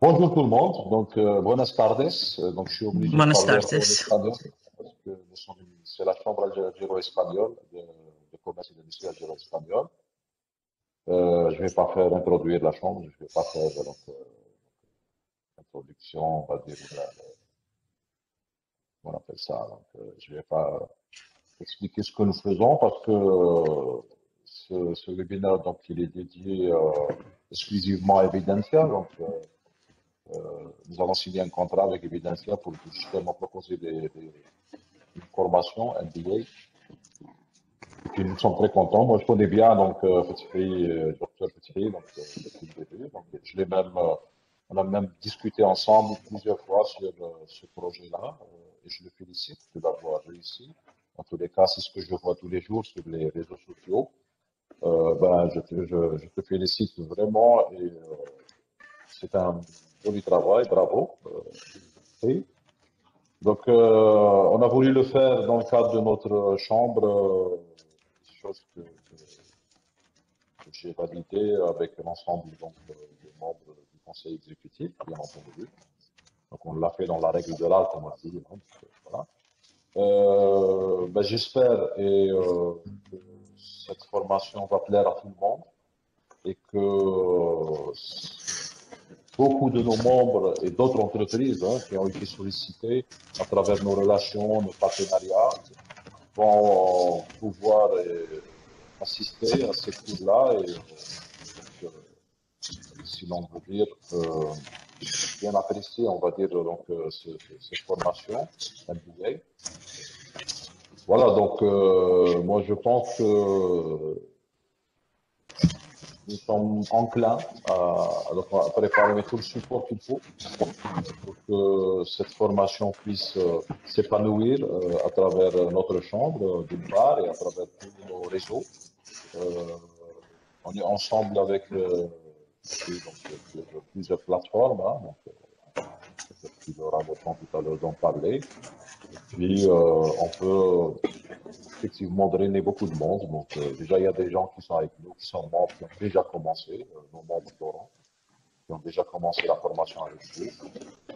Bonjour tout le monde, buenas tardes. Donc je suis obligé de Buenas parler en tardes. espagnol parce que c'est la Chambre algéro-espagnole de commerce et d'industrie algéro-espagnole. Je vais pas faire introduire la Chambre, je vais pas faire l'introduction, on va dire, on appelle ça. Je vais pas expliquer ce que nous faisons parce que ce webinaire, donc, il est dédié exclusivement à Evidentia. Nous avons signé un contrat avec Evidentia pour justement proposer une formation MBA. Et puis nous sommes très contents. Moi, je connais bien Petit docteur Petit, depuis le début. On a même discuté ensemble plusieurs fois sur ce projet-là. Et je le félicite de l'avoir réussi. En tous les cas, c'est ce que je vois tous les jours sur les réseaux sociaux. Je te félicite vraiment et c'est un joli travail, bravo. Et on a voulu le faire dans le cadre de notre chambre, chose que j'ai validée avec l'ensemble des membres du conseil exécutif, bien entendu. Donc, on l'a fait dans la règle de l'art, comme on dit. Hein, voilà. J'espère que cette formation va plaire à tout le monde et que beaucoup de nos membres et d'autres entreprises qui ont été sollicitées à travers nos relations, nos partenariats, vont pouvoir assister à ces cours-là et, si l'on veut dire, bien apprécier, on va dire, cette formation MBA. Voilà, moi je pense que nous sommes enclins à préparer tout le support qu'il faut pour que cette formation puisse s'épanouir à travers notre chambre, d'une part, et à travers tous nos réseaux. On est ensemble avec plusieurs plateformes, hein, peut-être qu'il aura le temps tout à l'heure d'en parler. Et puis, on peut effectivement drainer beaucoup de monde. Déjà, il y a des gens qui sont avec nous, qui sont membres, qui ont déjà commencé, nos membres d'Oran, qui ont déjà commencé la formation avec nous,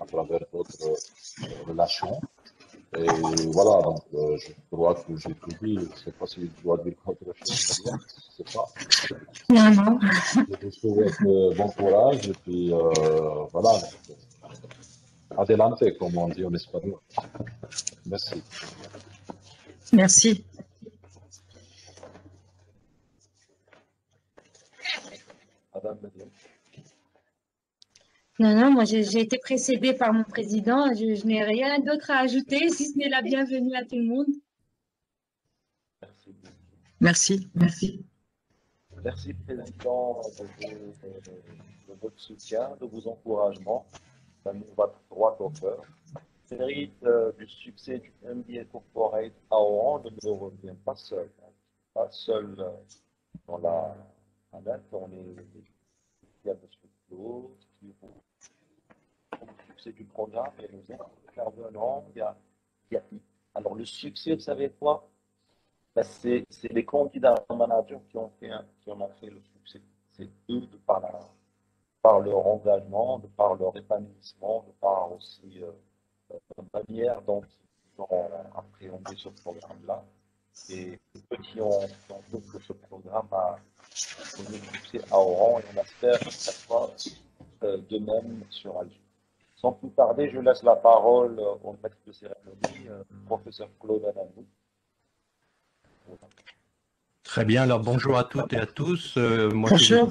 à travers d'autres relations. Et voilà, je crois que j'ai tout dit. Je ne sais pas si je dois dire autre chose, Maria. Je ne sais pas. Non, non. Je vous souhaite bon courage et puis voilà. Adelante, comme on dit en espagnol. Merci. Merci. Madame Median. Non, non, moi j'ai été précédée par mon président. Je n'ai rien d'autre à ajouter, si ce n'est la bienvenue à tout le monde. Merci. Merci. Merci. Merci, Président, de votre soutien, de vos encouragements. Ça nous va droit au cœur. Le mérite du succès du MBA Corporate à Oran ne nous revient pas seul. Hein. Pas seul dans la manette. Il y a des structures qui font le succès du programme et nous intervenants. Alors, le succès, vous savez quoi? C'est les candidats managers qui en ont fait le succès. C'est eux par leur engagement, de par leur épanouissement, de par aussi la manière dont ils ont appréhendé ce programme-là. Et ceux qui ont fait que ce programme a connu le succès à Oran, et on espère que ça soit de même sur Alger. Sans plus tarder, je laisse la parole au maître de cérémonie, professeur Claude Anandou. Très bien, alors bonjour à toutes et à tous. Bonjour.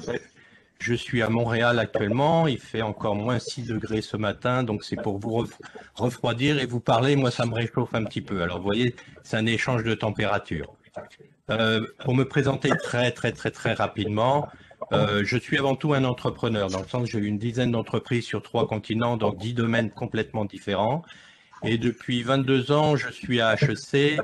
Je suis à Montréal actuellement, il fait encore moins 6 degrés ce matin, donc c'est pour vous refroidir et vous parler, moi ça me réchauffe un petit peu. Alors vous voyez, c'est un échange de température. Pour me présenter très rapidement, je suis avant tout un entrepreneur, dans le sens que j'ai eu une dizaine d'entreprises sur 3 continents, dans 10 domaines complètement différents. Et depuis 22 ans, je suis à HEC,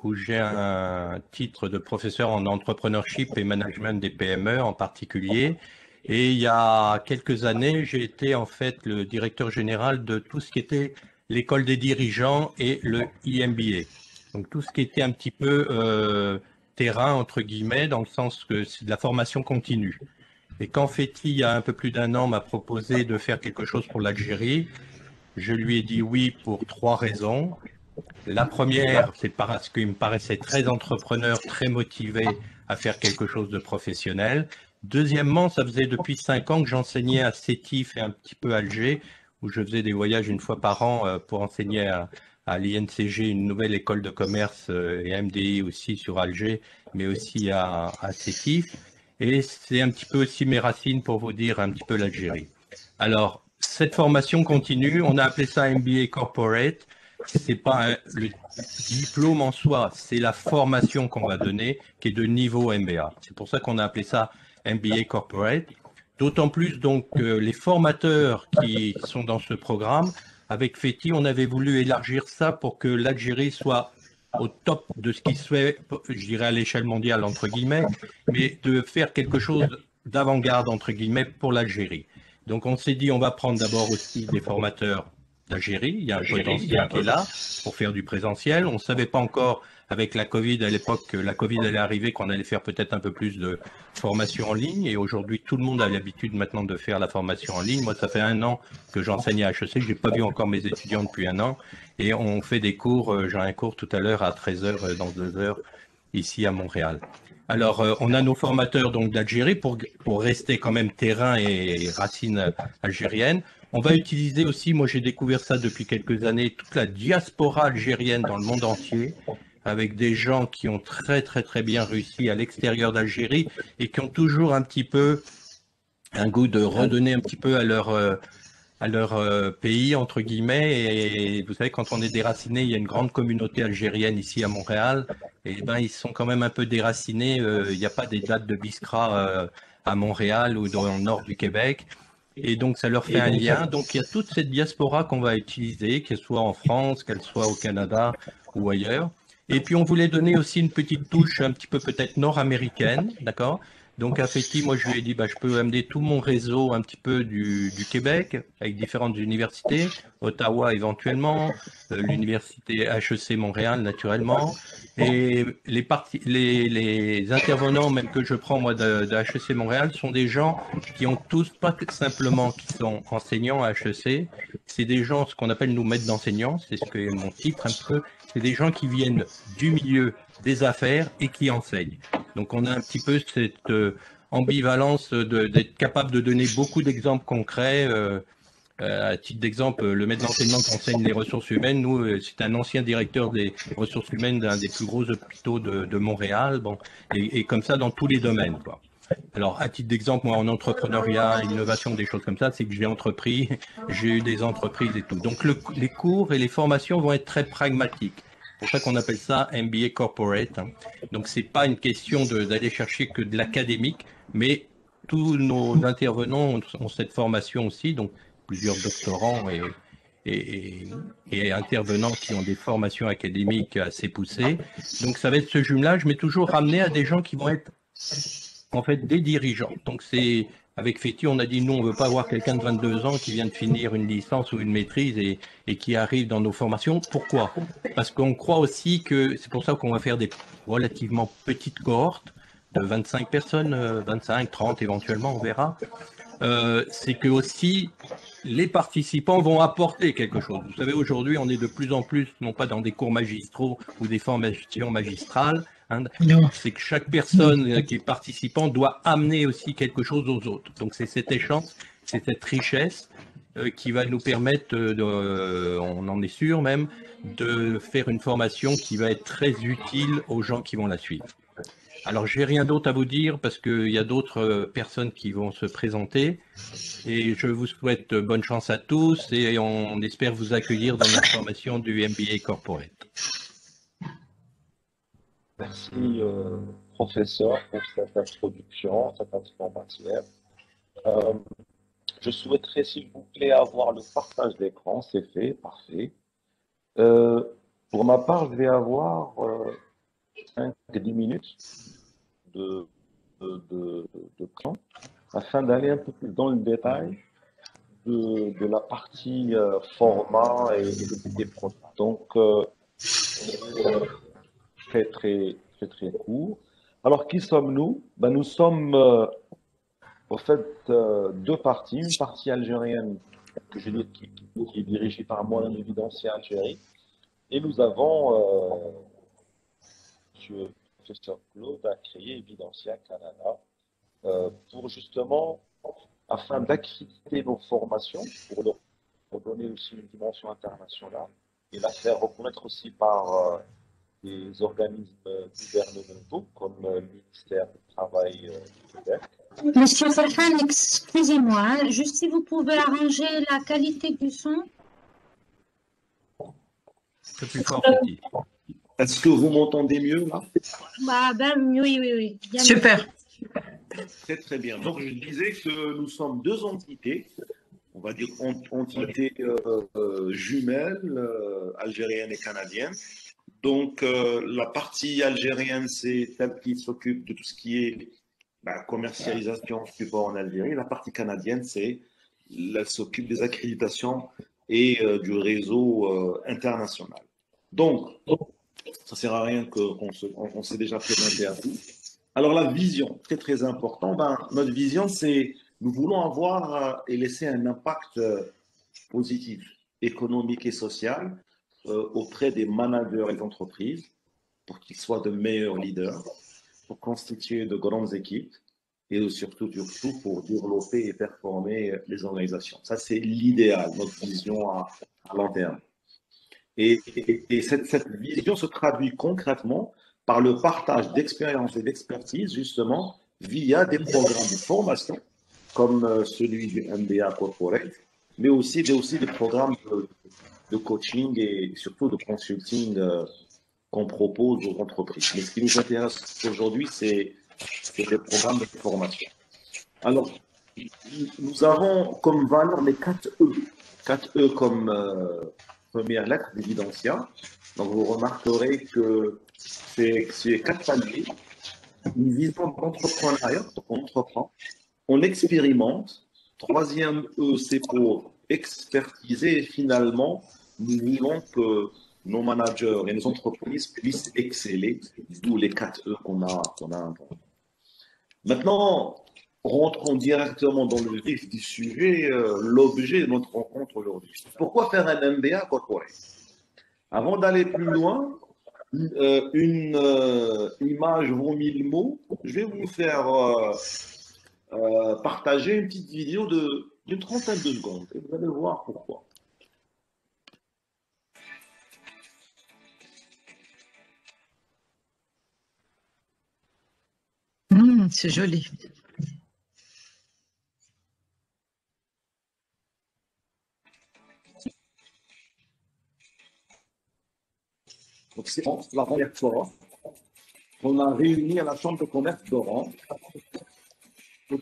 où j'ai un titre de professeur en entrepreneurship et management des PME en particulier. Et il y a quelques années, j'ai été en fait le directeur général de tout ce qui était l'école des dirigeants et le EMBA. Donc tout ce qui était un petit peu terrain, entre guillemets, dans le sens que c'est de la formation continue. Et quand Fethi, il y a un peu plus d'un an, m'a proposé de faire quelque chose pour l'Algérie, je lui ai dit oui pour trois raisons. La première, c'est parce qu'il me paraissait très entrepreneur, très motivé à faire quelque chose de professionnel. Deuxièmement, ça faisait depuis 5 ans que j'enseignais à Sétif et un petit peu à Alger, où je faisais des voyages une fois par an pour enseigner à l'INCG, une nouvelle école de commerce, et à MDI aussi sur Alger, mais aussi à Sétif. Et c'est un petit peu aussi mes racines pour vous dire un petit peu l'Algérie. Alors, cette formation continue, on a appelé ça MBA Corporate. C'est pas le diplôme en soi, c'est la formation qu'on va donner qui est de niveau MBA. C'est pour ça qu'on a appelé ça MBA Corporate. D'autant plus donc les formateurs qui sont dans ce programme, avec Fethi, on avait voulu élargir ça pour que l'Algérie soit au top de ce qui se fait, je dirais à l'échelle mondiale entre guillemets, mais de faire quelque chose d'avant-garde entre guillemets pour l'Algérie. Donc on s'est dit on va prendre d'abord aussi des formateurs d'Algérie, il y a un potentiel qui est là pour faire du présentiel. On ne savait pas encore avec la Covid à l'époque que la Covid allait arriver, qu'on allait faire peut-être un peu plus de formation en ligne. Et aujourd'hui, tout le monde a l'habitude maintenant de faire la formation en ligne. Moi, ça fait 1 an que j'enseigne à HEC. Je n'ai pas vu encore mes étudiants depuis 1 an. Et on fait des cours. J'ai un cours tout à l'heure à 13 h dans 2 heures ici à Montréal. Alors, on a nos formateurs donc d'Algérie pour rester quand même terrain et racines algériennes. On va utiliser aussi, moi j'ai découvert ça depuis quelques années, toute la diaspora algérienne dans le monde entier, avec des gens qui ont très très très bien réussi à l'extérieur d'Algérie et qui ont toujours un petit peu un goût de redonner un petit peu à leur pays, entre guillemets. Et vous savez, quand on est déraciné, il y a une grande communauté algérienne ici à Montréal. Et ben, ils sont quand même un peu déracinés. Il n'y a pas des dates de Biskra à Montréal ou dans le nord du Québec. Et donc, ça leur fait un lien. Donc, il y a toute cette diaspora qu'on va utiliser, qu'elle soit en France, qu'elle soit au Canada ou ailleurs. Et puis, on voulait donner aussi une petite touche un petit peu peut-être nord-américaine, d'accord? Donc, à Fethi, moi, je lui ai dit, bah, je peux amener tout mon réseau un petit peu du Québec, avec différentes universités, Ottawa éventuellement, l'université HEC Montréal, naturellement. Et les intervenants, même que je prends, moi, de HEC Montréal, sont des gens qui ont tous, pas que simplement qui sont enseignants à HEC, c'est des gens, ce qu'on appelle nous maîtres d'enseignants, c'est ce que est mon titre un peu, c'est des gens qui viennent du milieu des affaires et qui enseignent. Donc on a un petit peu cette ambivalence d'être capable de donner beaucoup d'exemples concrets. À titre d'exemple, le maître d'enseignement qui enseigne les ressources humaines, nous, c'est un ancien directeur des ressources humaines d'un des plus gros hôpitaux de Montréal, bon, et comme ça dans tous les domaines, quoi. Alors, à titre d'exemple, moi, en entrepreneuriat, innovation, des choses comme ça, c'est que j'ai entrepris, j'ai eu des entreprises et tout. Donc, les cours et les formations vont être très pragmatiques. C'est pour ça qu'on appelle ça MBA Corporate, hein. Donc, c'est pas une question d'aller chercher que de l'académique, mais tous nos intervenants ont cette formation aussi, donc plusieurs doctorants et intervenants qui ont des formations académiques assez poussées. Donc, ça va être ce jumelage, mais toujours ramené à des gens qui vont être en fait des dirigeants. Donc c'est avec Fethi, on a dit nous on veut pas avoir quelqu'un de 22 ans qui vient de finir une licence ou une maîtrise et qui arrive dans nos formations. Pourquoi? Parce qu'on croit aussi que c'est pour ça qu'on va faire des relativement petites cohortes de 25 personnes, 25, 30 éventuellement, on verra. C'est que aussi les participants vont apporter quelque chose. Vous savez, aujourd'hui, on est de plus en plus, non pas dans des cours magistraux ou des formations magistrales, hein, c'est que chaque personne qui est participant doit amener aussi quelque chose aux autres. Donc c'est cet échange, c'est cette richesse qui va nous permettre, on en est sûr même, de faire une formation qui va être très utile aux gens qui vont la suivre. Alors, j'ai rien d'autre à vous dire parce qu'il y a d'autres personnes qui vont se présenter et je vous souhaite bonne chance à tous et on espère vous accueillir dans la formation du MBA Corporate. Merci, professeur, pour cette introduction, cette information. Je souhaiterais, s'il vous plaît, avoir le partage d'écran. C'est fait, parfait. Pour ma part, je vais avoir 5-10 minutes de temps afin d'aller un peu plus dans le détail de la partie format et des produits. Donc, très court. Alors, qui sommes-nous? Ben, nous sommes Au fait, deux parties. Une partie algérienne que je dis, qui est dirigée par moi, l'évidencier Algérie. Et nous avons, M. professeur Claude a créé Evidencia Canada pour justement, afin d'accréditer nos formations, pour donner aussi une dimension internationale et la faire reconnaître aussi par des organismes gouvernementaux comme le ministère du Travail du Québec. Monsieur Farhan, excusez-moi, hein, juste si vous pouvez arranger la qualité du son. C'est plus fort petit. Est-ce que vous m'entendez mieux là? Bah, ben, oui, oui, oui. Bien Super. Très très bien. Donc je disais que nous sommes deux entités, on va dire entités jumelles, algériennes et canadiennes. Donc la partie algérienne, c'est celle qui s'occupe de tout ce qui est commercialisation, support en Algérie. La partie canadienne, elle s'occupe des accréditations et du réseau international. Donc, ça ne sert à rien qu'on s'est déjà présenté à vous. Alors la vision, très très important. Notre vision, c'est nous voulons avoir et laisser un impact positif, économique et social auprès des managers et des entreprises pour qu'ils soient de meilleurs leaders, pour constituer de grandes équipes et surtout pour développer et performer les organisations. Ça, c'est l'idéal, notre vision à long terme. Et cette vision se traduit concrètement par le partage d'expérience et d'expertise, justement, via des programmes de formation, comme celui du MBA Corporate, mais aussi des programmes de coaching et surtout de consulting qu'on propose aux entreprises. Mais ce qui nous intéresse aujourd'hui, c'est les programmes de formation. Alors, nous avons comme valeur les 4 E. 4 E comme première lettre d'Evidencia. Donc, vous remarquerez que c'est 4 paliers. Une vision d'entrepreneuriat, donc on entreprend. On expérimente. Troisième E, c'est pour expertiser. Et finalement, nous voulons que nos managers et nos entreprises puissent exceller, d'où les 4 E qu'on a inventés. Maintenant, rentrons directement dans le vif du sujet, l'objet de notre rencontre aujourd'hui. Pourquoi faire un MBA corporate? Avant d'aller plus loin, une image vaut 1000 mots. Je vais vous faire partager une petite vidéo d'une trentaine de secondes et vous allez voir pourquoi. C'est joli. Donc, c'est la première fois qu'on a réuni à la Chambre de commerce d'Oran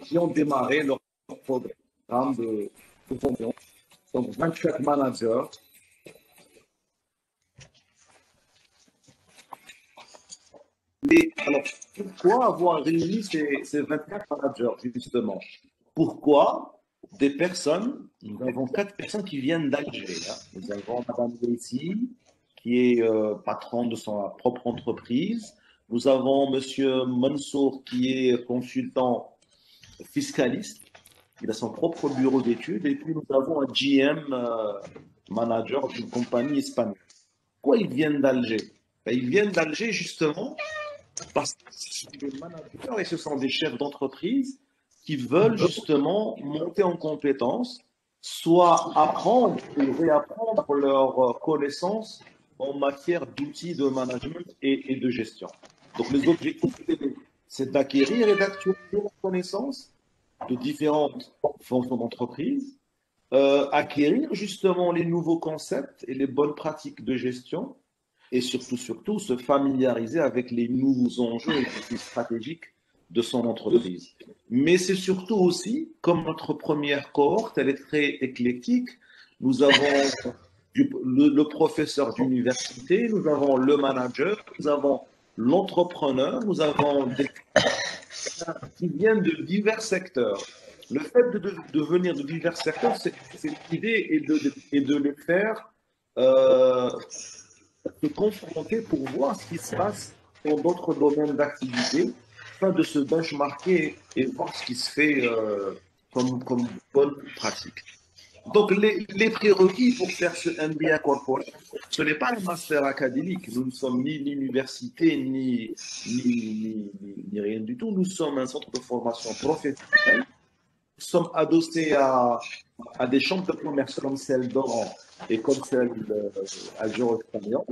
qui ont démarré leur programme de formation. Donc, 24 managers. Alors, pourquoi avoir réuni ces 24 managers, justement? Pourquoi des personnes? Nous avons 4 personnes qui viennent d'Alger. Hein. Nous avons Mme Leissi, qui est patron de sa propre entreprise. Nous avons M. Mansour, qui est consultant fiscaliste. Il a son propre bureau d'études. Et puis, nous avons un GM manager d'une compagnie espagnole. Pourquoi ils viennent d'Alger? Ils viennent d'Alger, justement, parce que ce sont des managers et ce sont des chefs d'entreprise qui veulent justement monter en compétences, soit apprendre ou réapprendre leurs connaissances en matière d'outils de management et de gestion. Donc, les objectifs, c'est d'acquérir et d'actualiser la connaissance de différentes fonctions d'entreprise, acquérir justement les nouveaux concepts et les bonnes pratiques de gestion, et surtout, se familiariser avec les nouveaux enjeux et les stratégiques de son entreprise. Mais c'est surtout aussi, comme notre première cohorte, elle est très éclectique, nous avons le professeur d'université, nous avons le manager, nous avons l'entrepreneur, nous avons des qui viennent de divers secteurs. Le fait de venir de divers secteurs, c'est l'idée et de les faire se confronter pour voir ce qui se passe dans d'autres domaines d'activité afin de se benchmarker et voir ce qui se fait comme bonne pratique. Donc, les prérequis pour faire ce MBA Corporate, ce n'est pas un master académique. Nous ne sommes ni l'université, ni rien du tout. Nous sommes un centre de formation professionnelle. Nous sommes adossés à des chambres de commerce comme celle d'Oran et comme celle d'Algérie-Espagnol.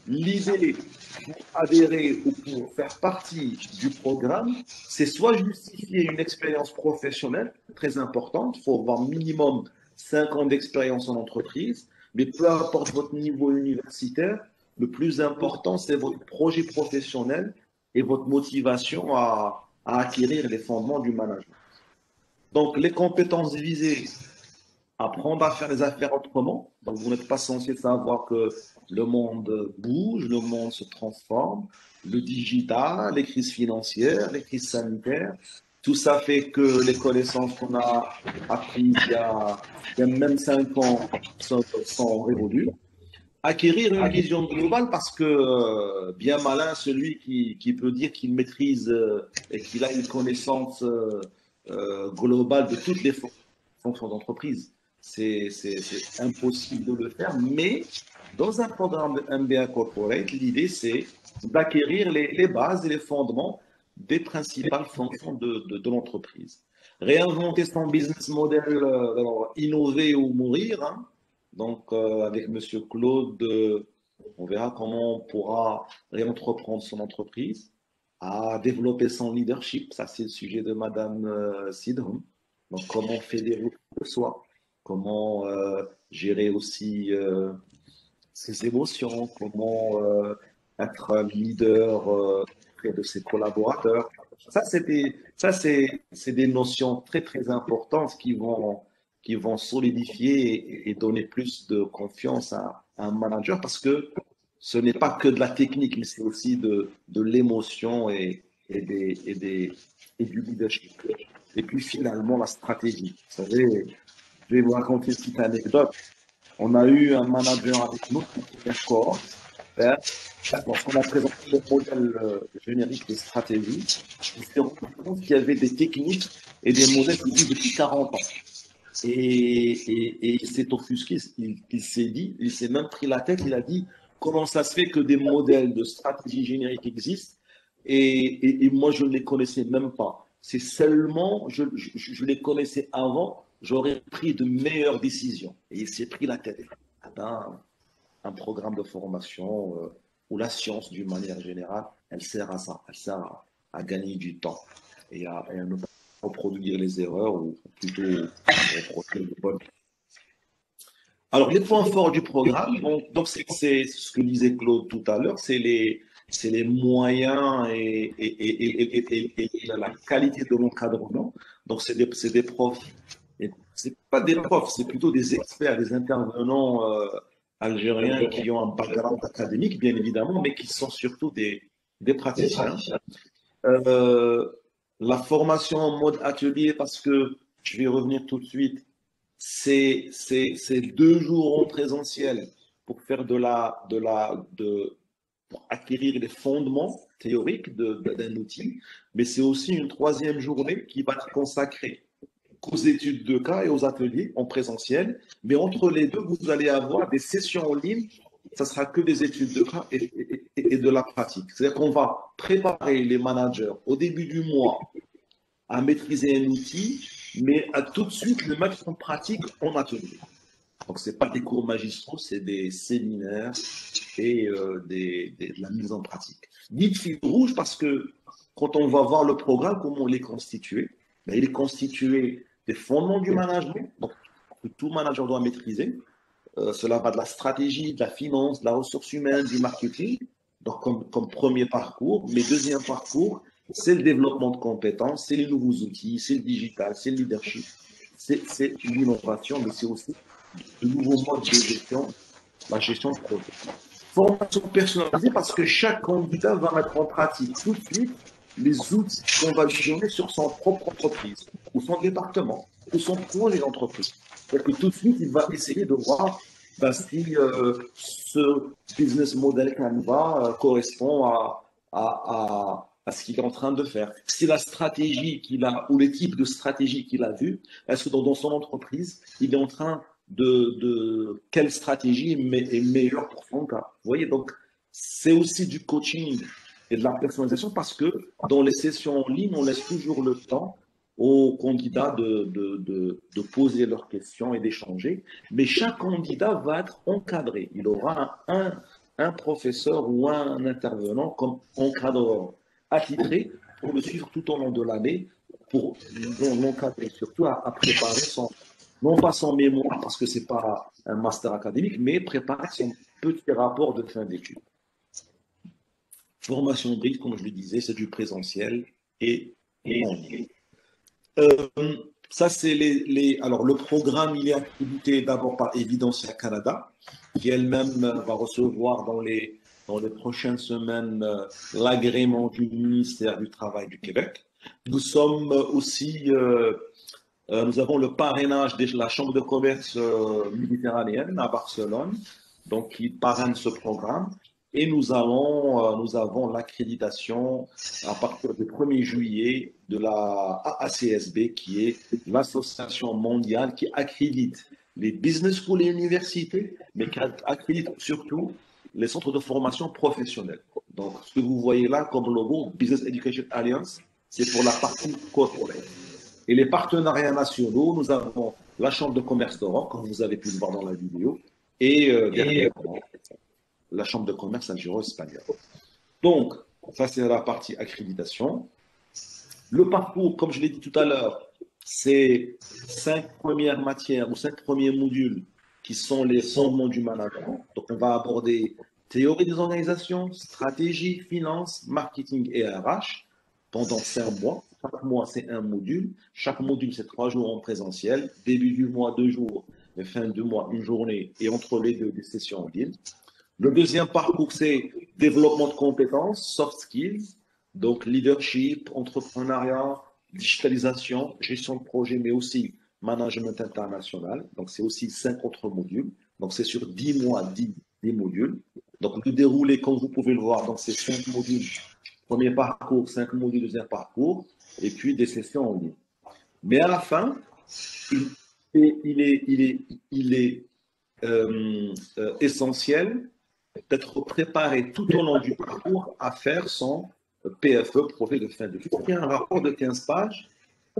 L'idée pour adhérer ou pour faire partie du programme, c'est soit justifier une expérience professionnelle très importante, il faut avoir minimum 5 ans d'expérience en entreprise, mais peu importe votre niveau universitaire, le plus important, c'est votre projet professionnel et votre motivation à acquérir les fondements du management. Donc, les compétences visées, apprendre à faire les affaires autrement. Donc, vous n'êtes pas censé savoir que le monde bouge, le monde se transforme, le digital, les crises financières, les crises sanitaires. Tout ça fait que les connaissances qu'on a apprises il y a même 5 ans sont révolues. Acquérir une vision globale parce que bien malin celui qui peut dire qu'il maîtrise et qu'il a une connaissance globale de toutes les fonctions d'entreprise. C'est impossible de le faire, mais dans un programme de MBA Corporate, l'idée c'est d'acquérir les bases et les fondements des principales fonctions de l'entreprise. Réinventer son business model, innover ou mourir. Hein. Donc, avec M. Claude, on verra comment on pourra réentreprendre son entreprise, à développer son leadership. Ça, c'est le sujet de Mme Sidron. Donc, comment fédérer le soi, comment gérer aussi ses émotions, comment être un leader près de ses collaborateurs. Ça, c'est des notions très, très importantes qui vont solidifier et donner plus de confiance à un manager parce que ce n'est pas que de la technique, mais c'est aussi de l'émotion et du leadership. Et puis finalement, la stratégie. Vous savez, je vais vous raconter une petite anecdote. On a eu un manager avec nous, cohorte. On a présenté le modèle générique de stratégie. On s'est rendu compte qu'il y avait des techniques et des modèles qui vivent depuis 40 ans. Et il s'est offusqué, il s'est dit, il s'est même pris la tête, il a dit comment ça se fait que des modèles de stratégie générique existent et moi je ne les connaissais même pas. C'est seulement, je les connaissais avant, j'aurais pris de meilleures décisions. Et il s'est pris la tête. Un programme de formation où la science, d'une manière générale, elle sert à ça, elle sert à gagner du temps et à ne pas reproduire les erreurs ou plutôt reproduire les bonnes. Alors, les points forts du programme, donc c'est ce que disait Claude tout à l'heure, c'est les moyens et la qualité de l'encadrement. Donc, c'est des profs, et c'est pas des profs, c'est plutôt des experts, des intervenants algériens qui ont un background académique, bien évidemment, mais qui sont surtout des praticiens. La formation en mode atelier, parce que je vais y revenir tout de suite, c'est 2 jours en présentiel pour faire pour acquérir les fondements théoriques d'un outil, mais c'est aussi une 3e journée qui va être consacrée aux études de cas et aux ateliers en présentiel, mais entre les deux, vous allez avoir des sessions en ligne, ça sera que des études de cas et de la pratique. C'est-à-dire qu'on va préparer les managers au début du mois à maîtriser un outil, mais à tout de suite le mettre en pratique en atelier. Donc, ce n'est pas des cours magistraux, c'est des séminaires et de la mise en pratique. Dites fil rouge parce que quand on va voir le programme, comment il est constitué, ben, il est constitué des fondements du management, donc, que tout manager doit maîtriser. Cela va de la stratégie, de la finance, de la ressource humaine, du marketing, donc comme premier parcours. Mais deuxième parcours, c'est le développement de compétences, c'est les nouveaux outils, c'est le digital, c'est le leadership, c'est l'innovation, mais c'est aussi de nouveaux modes de gestion, la gestion de projet. Formation personnalisée parce que chaque candidat va mettre en pratique tout de suite les outils qu'on va lui donner sur son propre entreprise, ou son département, ou son projet d'entreprise. Donc tout de suite, il va essayer de voir si ce business model Canva correspond à à ce qu'il est en train de faire. Si la stratégie qu'il a, ou les types de stratégies qu'il a vues, est-ce que dans son entreprise, il est en train quelle stratégie est meilleure pour son cas. Vous voyez, donc c'est aussi du coaching et de la personnalisation parce que dans les sessions en ligne, on laisse toujours le temps aux candidats de poser leurs questions et d'échanger. Mais chaque candidat va être encadré. Il aura un professeur ou un intervenant comme encadreur attitré pour le suivre tout au long de l'année, pour l'encadrer, surtout à préparer non pas son mémoire, parce que ce n'est pas un master académique, mais préparer son petit rapport de fin d'études. Formation hybride, comme je le disais, c'est du présentiel et en ligne. Ça, c'est alors, le programme, il est accrédité d'abord par Evidensia Canada, qui elle-même va recevoir dans les prochaines semaines l'agrément du ministère du Travail du Québec. Nous sommes aussi, nous avons le parrainage de la Chambre de commerce méditerranéenne à Barcelone, donc qui parraine ce programme. Et nous avons l'accréditation à partir du 1er juillet de la AACSB, qui est l'association mondiale qui accrédite les business schools et universités, mais qui accrédite surtout les centres de formation professionnelle. Donc, ce que vous voyez là comme logo, Business Education Alliance, c'est pour la partie corporate. Et les partenariats nationaux, nous avons la Chambre de commerce d'Oran, comme vous avez pu le voir dans la vidéo, et dernièrement, la Chambre de commerce algéro-espagnole. Donc, ça, c'est la partie accréditation. Le parcours, comme je l'ai dit tout à l'heure, c'est 5 premières matières ou 5 premiers modules qui sont les fondements du management. Donc, on va aborder théorie des organisations, stratégie, finance, marketing et RH pendant 5 mois. Chaque mois, c'est un module. Chaque module, c'est 3 jours en présentiel. Début du mois, 2 jours. Et fin du mois, 1 journée. Et entre les deux, des sessions en ligne. Le deuxième parcours, c'est développement de compétences, soft skills, donc leadership, entrepreneuriat, digitalisation, gestion de projet, mais aussi management international. Donc, c'est aussi 5 autres modules. Donc, c'est sur 10 mois, 10 modules. Donc, le déroulé, comme vous pouvez le voir, donc c'est 5 modules. Premier parcours, 5 modules, deuxième parcours, et puis des sessions en ligne. Mais à la fin, il est essentiel d'être préparé tout au long du parcours à faire son PFE, projet de fin d'études. Il y a un rapport de 15 pages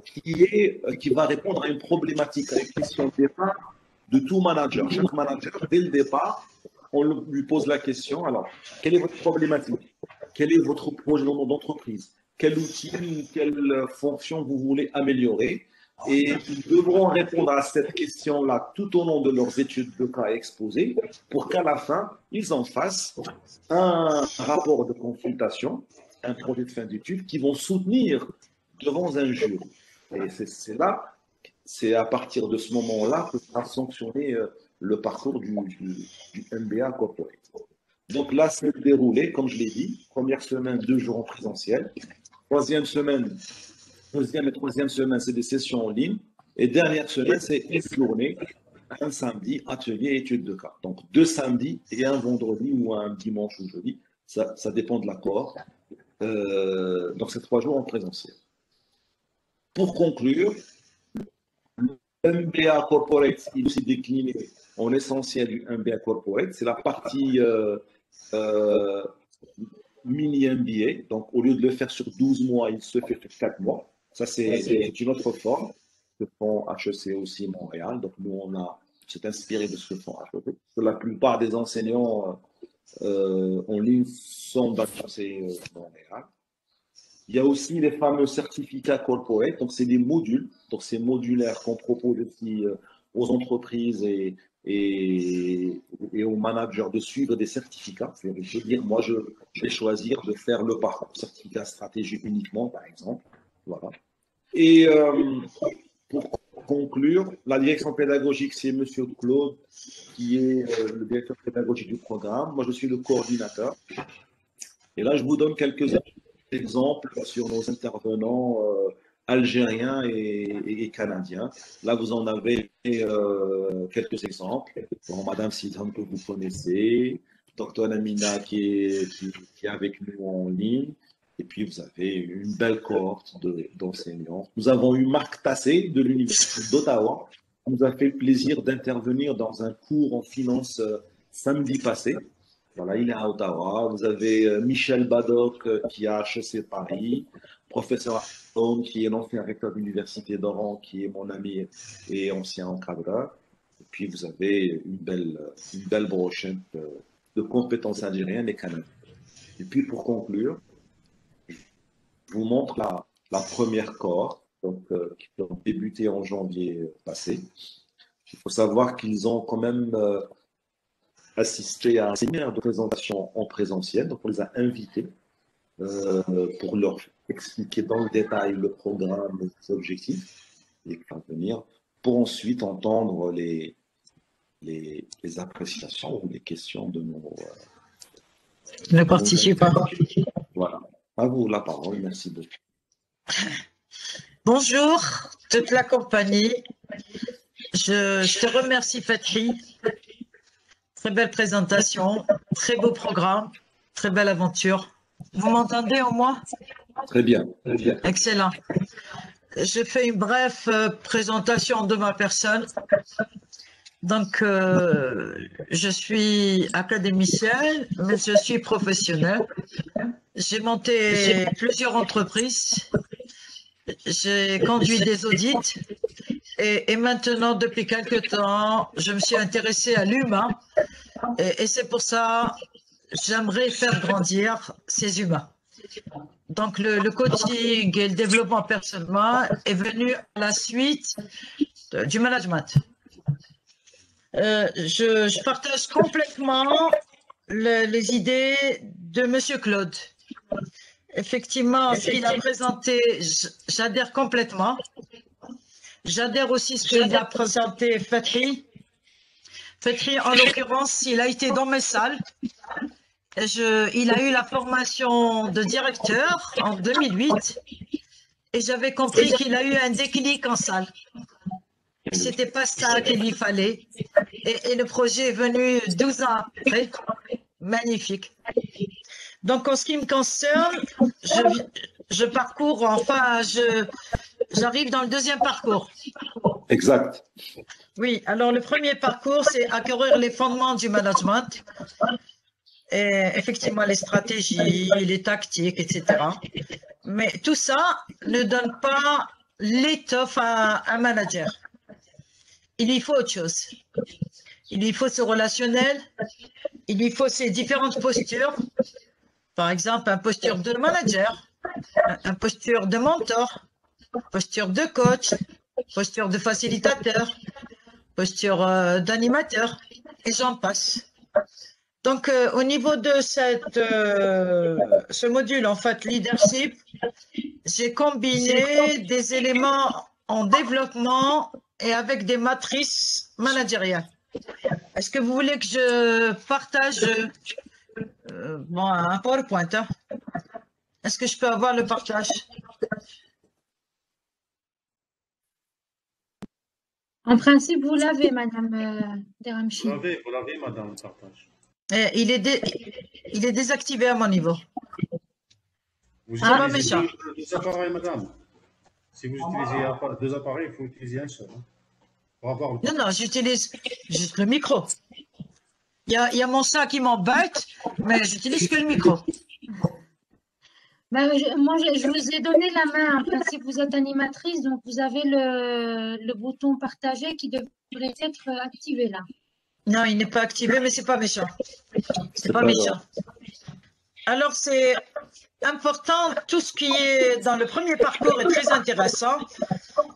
qui va répondre à une problématique, à une question de départ de tout manager. Chaque manager, dès le départ, on lui pose la question, alors, quelle est votre problématique? Quel est votre projet d'entreprise? Quel outil, quelle fonction vous voulez améliorer? Et ils devront répondre à cette question-là tout au long de leurs études de cas exposées pour qu'à la fin, ils en fassent un rapport de consultation, un projet de fin d'études qui vont soutenir devant un jury. Et c'est à partir de ce moment-là que sera sanctionné le parcours du MBA Corporate. Donc là, c'est déroulé, comme je l'ai dit, première semaine, 2 jours en présentiel. Deuxième et troisième semaine, c'est des sessions en ligne. Et dernière semaine, c'est une journée, un samedi, atelier études de cas. Donc 2 samedis et un vendredi ou un dimanche ou jeudi. Ça dépend de l'accord. Donc c'est 3 jours en présentiel. Pour conclure, le MBA Corporate, il est aussi décliné en essentiel du MBA Corporate. C'est la partie mini MBA. Donc au lieu de le faire sur 12 mois, il se fait sur 4 mois. Ça, c'est une autre forme que font HEC aussi Montréal. Donc, nous, s'est inspiré de ce que font HEC. La plupart des enseignants en ligne sont d'HEC Montréal. Il y a aussi les fameux certificats corporate. Donc, c'est des modules. Donc, c'est modulaire qu'on propose aussi aux entreprises et aux managers de suivre des certificats. Je veux dire, moi, je vais choisir de faire le parcours certificat stratégique uniquement, par exemple. Voilà. Et pour conclure, la direction pédagogique, c'est M. Claude, qui est le directeur pédagogique du programme. Moi, je suis le coordinateur. Et là, je vous donne quelques exemples sur nos intervenants algériens et canadiens. Là, vous en avez quelques exemples. Bon, Madame Sidham, que vous connaissez, Dr. Namina, qui est avec nous en ligne. Et puis, vous avez une belle cohorte d'enseignants. Nous avons eu Marc Tassé de l'Université d'Ottawa. Il nous a fait le plaisir d'intervenir dans un cours en finance samedi passé. Voilà, il est à Ottawa. Vous avez Michel Badoc qui est à HEC Paris, professeur Aoun qui est l'ancien recteur de l'Université d'Oran, qui est mon ami et ancien encadreur. Et puis, vous avez une belle brochette de compétences algériennes et canadiennes. Et puis, pour conclure, je vous montre la première cohorte qui a débuté en janvier passé. Il faut savoir qu'ils ont quand même assisté à un séminaire de présentation en présentiel. Donc, on les a invités pour leur expliquer dans le détail le programme, les objectifs, et venir pour ensuite entendre les appréciations ou les questions de Ne participant. Voilà. À vous la parole. Merci beaucoup. Bonjour, toute la compagnie. Je te remercie, Fathi. Très belle présentation, très beau programme, très belle aventure. Vous m'entendez au moins? Très bien, très bien. Excellent. Je fais une brève présentation de ma personne. Donc, je suis académicienne, mais je suis professionnelle. J'ai monté plusieurs entreprises. J'ai conduit des audits. Et maintenant, depuis quelque temps, je me suis intéressée à l'humain. Et c'est pour ça j'aimerais faire grandir ces humains. Donc, le coaching et le développement personnel est venu à la suite du management. Je partage complètement les idées de M. Claude. Effectivement, ce qu'il a présenté, j'adhère complètement. J'adhère aussi à ce qu'il a présenté Fathi. Fathi, en l'occurrence, il a été dans mes salles. Il a eu la formation de directeur en 2008 et j'avais compris qu'il a eu un déclic en salle. C'était pas ça qu'il lui fallait. Et le projet est venu 12 ans après. Magnifique. Donc, en ce qui me concerne, je parcours, enfin, j'arrive dans le deuxième parcours. Exact. Oui, alors le premier parcours, c'est acquérir les fondements du management. Et effectivement, les stratégies, les tactiques, etc. Mais tout ça ne donne pas l'étoffe à un manager. Il lui faut autre chose. Il lui faut ce relationnel, il lui faut ces différentes postures. Par exemple, une posture de manager, une posture de mentor, posture de coach, posture de facilitateur, posture d'animateur, et j'en passe. Donc, au niveau de ce module, en fait, leadership, j'ai combiné des éléments en développement et avec des matrices managériales. Est-ce que vous voulez que je partage un PowerPoint, hein? Est-ce que je peux avoir le partage? En principe, vous l'avez, Madame Deramchi. Vous l'avez, Madame, le partage. Il est désactivé à mon niveau. Vous Ah, utilisez méchant. deux appareils, Madame. Si vous utilisez deux appareils, il faut utiliser un seul. Hein, pour avoir le... Non, j'utilise juste le micro. Il y a mon sac qui m'embête, mais j'utilise que le micro. Ben, je vous ai donné la main. En principe, vous êtes animatrice, donc vous avez le bouton partager qui devrait être activé là. Non, il n'est pas activé, mais c'est pas méchant. C'est pas méchant. Alors, c'est important, tout ce qui est dans le premier parcours est très intéressant.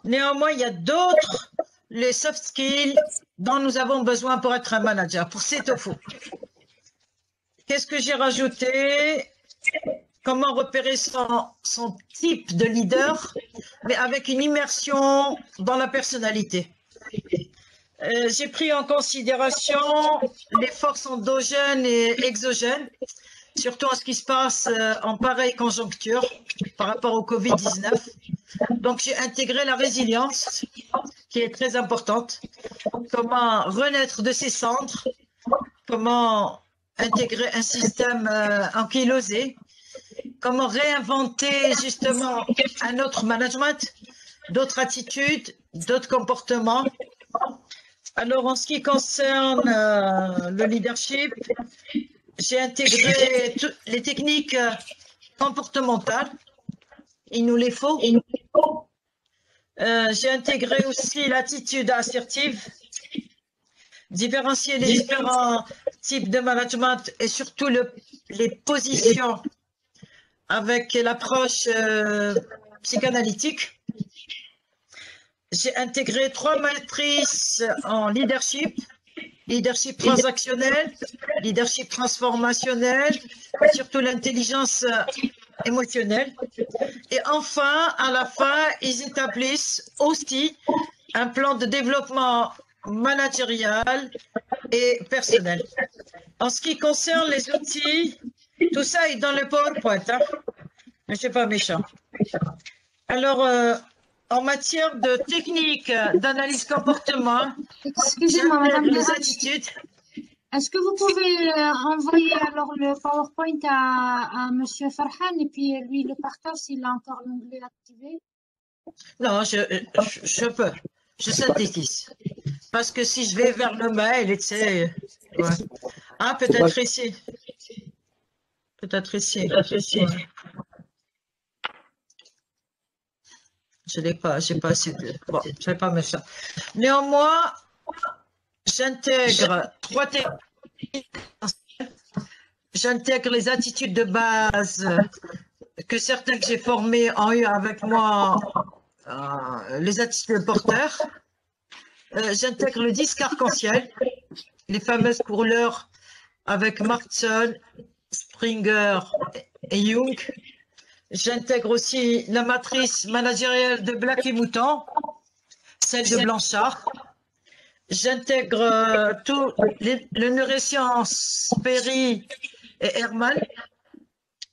Néanmoins, il y a d'autres, les soft skills dont nous avons besoin pour être un manager, pour s'étoffer. Qu'est-ce que j'ai rajouté? Comment repérer son type de leader, mais avec une immersion dans la personnalité. J'ai pris en considération les forces endogènes et exogènes, surtout en ce qui se passe en pareille conjoncture par rapport au Covid-19. Donc, j'ai intégré la résilience, qui est très importante. Comment renaître de ses cendres, comment intégrer un système ankylosé, comment réinventer justement un autre management, d'autres attitudes, d'autres comportements. Alors, en ce qui concerne le leadership, j'ai intégré les techniques comportementales. Il nous les faut. J'ai intégré aussi l'attitude assertive, différencier les différents types de management et surtout les positions avec l'approche psychanalytique. J'ai intégré 3 matrices en leadership: leadership transactionnel, leadership transformationnel, et surtout l'intelligence émotionnelle. Et enfin, à la fin, ils établissent aussi un plan de développement managérial et personnel. En ce qui concerne les outils, tout ça est dans le PowerPoint, hein, mais c'est pas méchant. Alors, en matière de technique d'analyse comportement, Excusez-moi, Madame les Delage, attitudes. est-ce que vous pouvez envoyer alors le PowerPoint à Monsieur Farhan et puis lui le partage s'il a encore l'onglet activé? Non, je peux. Je synthétise. Parce que si je vais vers le mail, tu sais, ouais. Ah, peut-être ici. Peut-être ici. Ouais. Je n'ai pas, j'ai pas assez de. Bon, je vais pas mettre ça. Néanmoins, j'intègre 3 techniques. J'intègre les attitudes de base que certains que j'ai formés ont eu avec moi, les attitudes de porteur. J'intègre le disque arc-en-ciel, les fameuses couleurs avec Martson, Springer et Jung. J'intègre aussi la matrice managériale de Black et Mouton, celle de Blanchard. J'intègre tout le neurosciences Perry et Herman.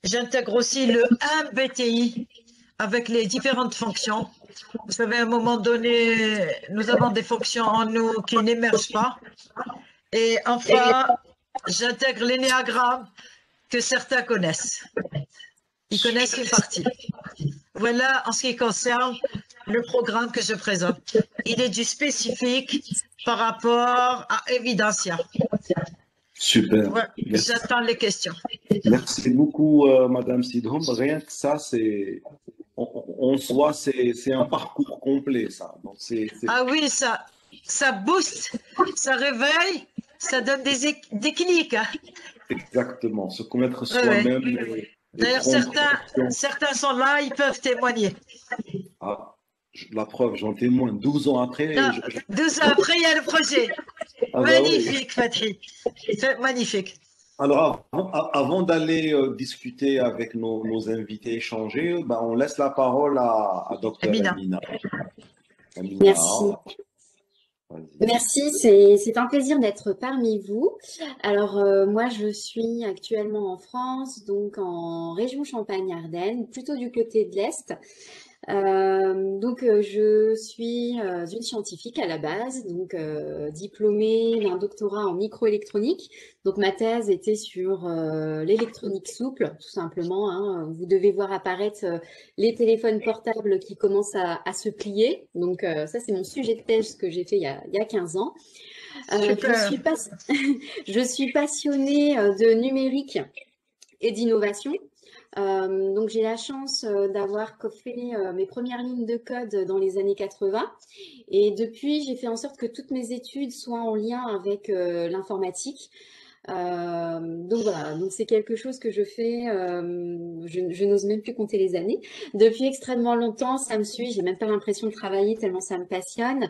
J'intègre aussi le 1 BTI avec les différentes fonctions. Vous savez, à un moment donné, nous avons des fonctions en nous qui n'émergent pas. Et enfin, j'intègre l'énéagramme que certains connaissent. Ils connaissent une partie. Voilà en ce qui concerne le programme que je présente. Il est du spécifique par rapport à Evidentia. Super. Ouais, j'attends les questions. Merci beaucoup, Madame Sidhom. Rien que ça, c'est, on se voit, c'est un parcours complet, ça. Donc, Ah oui, ça booste, ça réveille, ça donne des clics. Hein. Exactement. Se connaître soi-même. Ouais. D'ailleurs, certains sont là, ils peuvent témoigner. Ah, la preuve, j'en témoigne 12 ans après. Non, 12 ans après, il y a le projet. Ah, Magnifique, bah Fathi. oui. Magnifique. Alors, avant d'aller discuter avec nos invités échangés, bah, on laisse la parole à Dr. Amina. Amina. Merci. Merci, c'est un plaisir d'être parmi vous. Alors, moi, je suis actuellement en France, donc en région Champagne-Ardenne, plutôt du côté de l'Est. Donc, je suis une scientifique à la base, donc diplômée d'un doctorat en microélectronique. Donc, ma thèse était sur l'électronique souple, tout simplement. Hein. Vous devez voir apparaître les téléphones portables qui commencent à se plier. Donc, ça, c'est mon sujet de thèse que j'ai fait il y a 15 ans. Je suis passionnée de numérique et d'innovation. Donc j'ai la chance d'avoir fait mes premières lignes de code dans les années 80 et depuis j'ai fait en sorte que toutes mes études soient en lien avec l'informatique. Donc voilà, donc c'est quelque chose que je fais, je n'ose même plus compter les années. Depuis extrêmement longtemps, ça me suit, j'ai même pas l'impression de travailler tellement ça me passionne.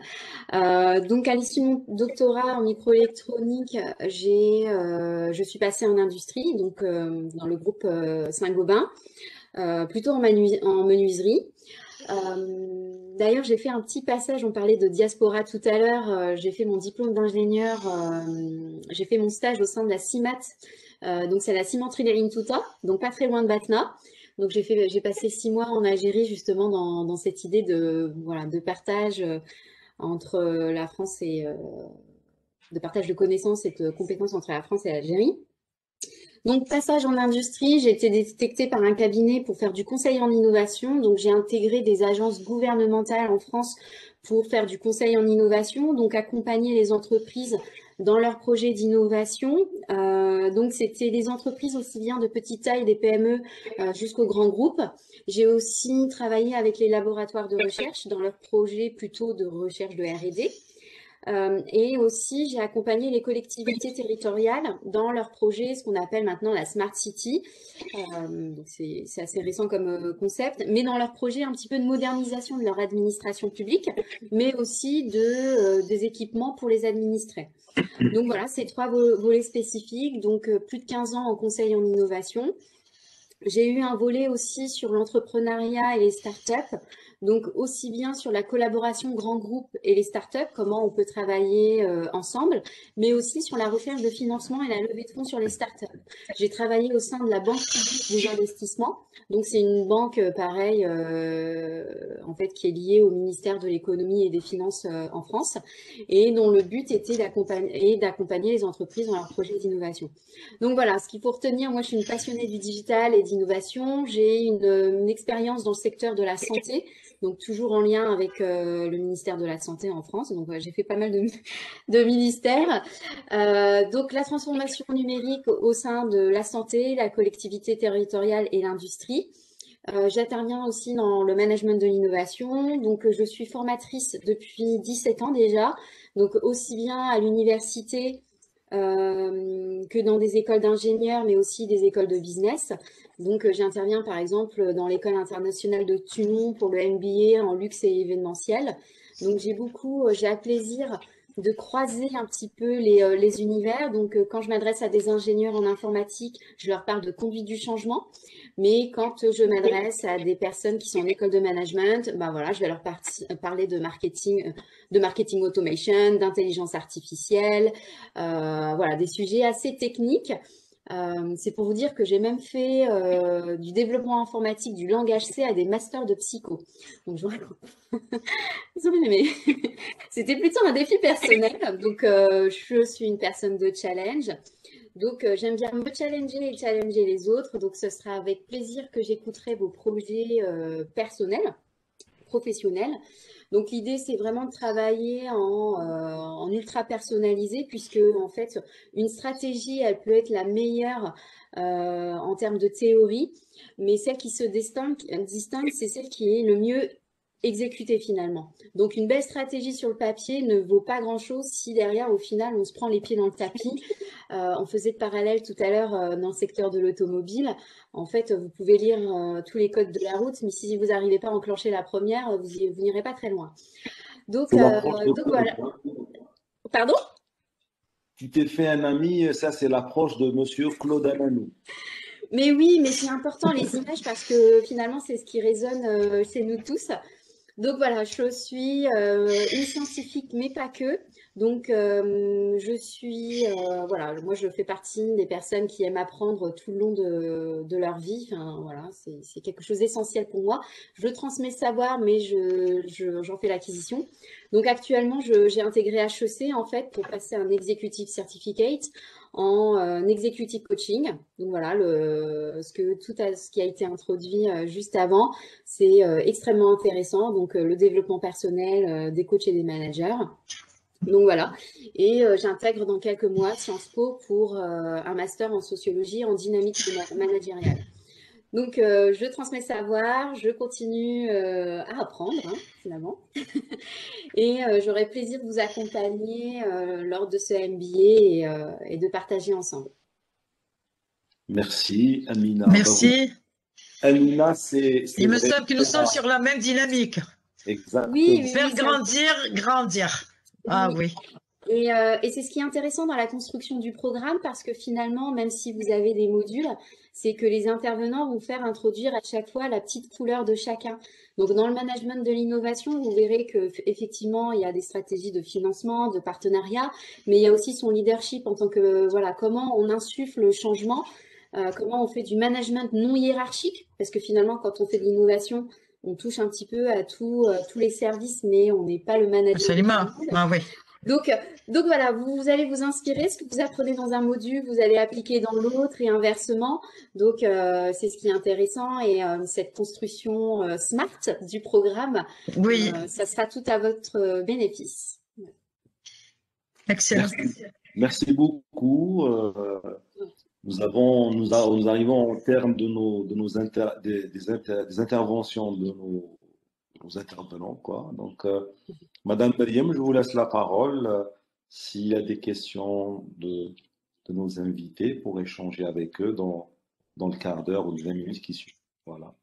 Donc à l'issue de mon doctorat en microélectronique, je suis passée en industrie, donc dans le groupe Saint-Gobain, plutôt en menuiserie. D'ailleurs, j'ai fait un petit passage, on parlait de diaspora tout à l'heure, j'ai fait mon diplôme d'ingénieur, j'ai fait mon stage au sein de la CIMAT, donc c'est la cimenterie des Rintuta, donc pas très loin de Batna. Donc j'ai passé 6 mois en Algérie justement dans cette idée de partage entre la France et de partage de connaissances et de compétences entre la France et l'Algérie. Donc, passage en industrie, j'ai été détectée par un cabinet pour faire du conseil en innovation. Donc, j'ai intégré des agences gouvernementales en France pour faire du conseil en innovation, donc accompagner les entreprises dans leurs projets d'innovation. Donc, c'était des entreprises aussi bien de petite taille, des PME, jusqu'aux grands groupes. J'ai aussi travaillé avec les laboratoires de recherche dans leurs projets plutôt de recherche de R&D. Et aussi, j'ai accompagné les collectivités territoriales dans leurs projets, ce qu'on appelle maintenant la Smart City. C'est assez récent comme concept, mais dans leurs projets un petit peu de modernisation de leur administration publique, mais aussi des équipements pour les administrés. Donc voilà, ces 3 volets spécifiques, donc plus de 15 ans en conseil en innovation. J'ai eu un volet aussi sur l'entrepreneuriat et les startups, donc aussi bien sur la collaboration grand groupe et les startups, comment on peut travailler ensemble, mais aussi sur la recherche de financement et la levée de fonds sur les startups. J'ai travaillé au sein de la Banque publique des investissements, donc c'est une banque pareil, en fait, qui est liée au ministère de l'économie et des finances en France, et dont le but était d'accompagner les entreprises dans leurs projets d'innovation. Donc voilà, ce qu'il faut retenir, moi je suis une passionnée du digital et d'innovation. J'ai une expérience dans le secteur de la santé, donc toujours en lien avec le ministère de la Santé en France. Donc j'ai fait pas mal de ministères. Donc la transformation numérique au sein de la santé, la collectivité territoriale et l'industrie. J'interviens aussi dans le management de l'innovation. Donc je suis formatrice depuis 17 ans déjà, donc aussi bien à l'université que dans des écoles d'ingénieurs, mais aussi des écoles de business. Donc, j'interviens par exemple dans l'école internationale de Toulon pour le MBA en luxe et événementiel. Donc, j'ai un plaisir de croiser un petit peu les univers. Donc, quand je m'adresse à des ingénieurs en informatique, je leur parle de conduite du changement. Mais quand je m'adresse à des personnes qui sont en école de management, ben voilà, je vais leur parler de marketing automation, d'intelligence artificielle, voilà, des sujets assez techniques. C'est pour vous dire que j'ai même fait du développement informatique, du langage C à des masters de psycho. Donc, je vous raconte. Mais c'était plutôt un défi personnel. Donc, je suis une personne de challenge. Donc, j'aime bien me challenger et challenger les autres. Donc, ce sera avec plaisir que j'écouterai vos projets personnels, professionnels. Donc, l'idée, c'est vraiment de travailler en ultra personnalisé, puisque, en fait, une stratégie, elle peut être la meilleure en termes de théorie, mais celle qui se distingue, c'est celle qui est le mieux exécutée finalement. Donc, une belle stratégie sur le papier ne vaut pas grand-chose si derrière, au final, on se prend les pieds dans le tapis. On faisait le parallèle tout à l'heure dans le secteur de l'automobile. En fait, vous pouvez lire tous les codes de la route, mais si vous n'arrivez pas à enclencher la première, vous n'irez pas très loin. Donc voilà. Pardon? Tu t'es fait un ami, ça c'est l'approche de Monsieur Claude Ananou. Mais oui, mais c'est important les images parce que finalement, c'est ce qui résonne chez nous tous. Donc voilà, je suis une scientifique, mais pas que. Donc, je suis, voilà, moi je fais partie des personnes qui aiment apprendre tout le long de leur vie. Enfin, voilà, c'est quelque chose d'essentiel pour moi. Je transmets le savoir, mais j'en fais l'acquisition. Donc actuellement, j'ai intégré HEC en fait pour passer un Executive Certificate en Executive Coaching. Donc voilà, ce qui a été introduit juste avant, c'est extrêmement intéressant. Donc le développement personnel des coachs et des managers. Donc voilà, et j'intègre dans quelques mois Sciences Po pour un master en sociologie en dynamique managériale. Donc je transmets le savoir, je continue à apprendre finalement, et j'aurai plaisir de vous accompagner lors de ce MBA et de partager ensemble. Merci Amina. Merci. Amina, il me semble que nous sommes sur la même dynamique. Exactement. Oui, faire grandir. Ah oui. Et c'est ce qui est intéressant dans la construction du programme parce que finalement, même si vous avez des modules, c'est que les intervenants vont faire introduire à chaque fois la petite couleur de chacun. Donc, dans le management de l'innovation, vous verrez qu'effectivement, il y a des stratégies de financement, de partenariat, mais il y a aussi son leadership en tant que, voilà, comment on insuffle le changement, comment on fait du management non hiérarchique, parce que finalement, quand on fait de l'innovation, on touche un petit peu à tous les services, mais on n'est pas le manager. Absolument. Ah oui. Donc, donc voilà, vous allez vous inspirer, ce que vous apprenez dans un module, vous allez appliquer dans l'autre et inversement. Donc, c'est ce qui est intéressant et cette construction smart du programme, Oui, ça sera tout à votre bénéfice. excellent. Merci beaucoup. Nous arrivons au terme de des interventions de nos intervenants, quoi. Donc, Madame Meriem, je vous laisse la parole s'il y a des questions de nos invités pour échanger avec eux dans le quart d'heure ou 20 minutes qui suivent. Voilà.